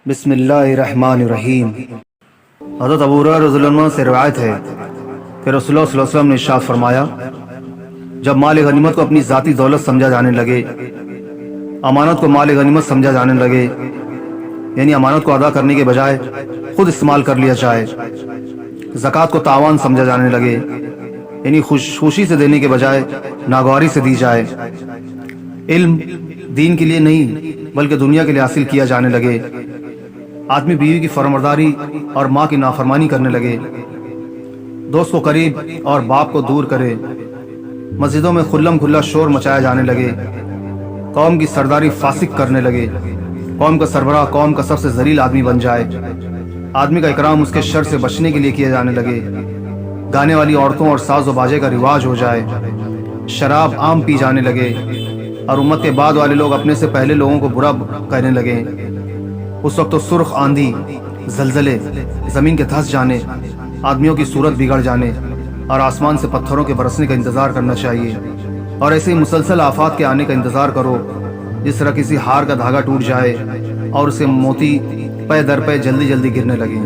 بسم اللہ الرحمن الرحیم۔ حضرت ابو ہریرہ رضی اللہ عنہ سے روایت ہے کہ رسول اللہ صلی اللہ علیہ وسلم نے ارشاد فرمایا، جب مال غنیمت کو اپنی ذاتی دولت سمجھا جانے لگے، امانت کو مال غنیمت سمجھا جانے لگے، یعنی امانت کو ادا کرنے کے بجائے خود استعمال کر لیا جائے، زکوٰۃ کو تاوان سمجھا جانے لگے، یعنی خوشی سے دینے کے بجائے ناگواری سے دی جائے، علم دین کے لیے نہیں بلکہ دنیا کے لیے حاصل کیا جانے لگے، آدمی بیوی کی فرمانبرداری اور ماں کی نافرمانی کرنے لگے، دوست کو قریب اور باپ کو دور کرے، مسجدوں میں کھلم کھلا شور مچایا جانے لگے، قوم کی سرداری فاسق کرنے لگے، قوم کا سربراہ قوم کا سب سے ذلیل آدمی بن جائے، آدمی کا اکرام اس کے شر سے بچنے کے لیے کیا جانے لگے، گانے والی عورتوں اور ساز و باجے کا رواج ہو جائے، شراب عام پی جانے لگے، اور امت کے بعد والے لوگ اپنے سے پہلے لوگوں کو برا کہنے لگے۔ اس وقت تو سرخ آندھی، زلزلے، زمین کے دھس جانے، آدمیوں کی صورت بگڑ جانے اور آسمان سے پتھروں کے برسنے کا انتظار کرنا چاہیے، اور ایسے ہی مسلسل آفات کے آنے کا انتظار کرو، جس طرح کسی ہار کا دھاگا ٹوٹ جائے اور اسے موتی پے در پے جلدی جلدی گرنے لگے۔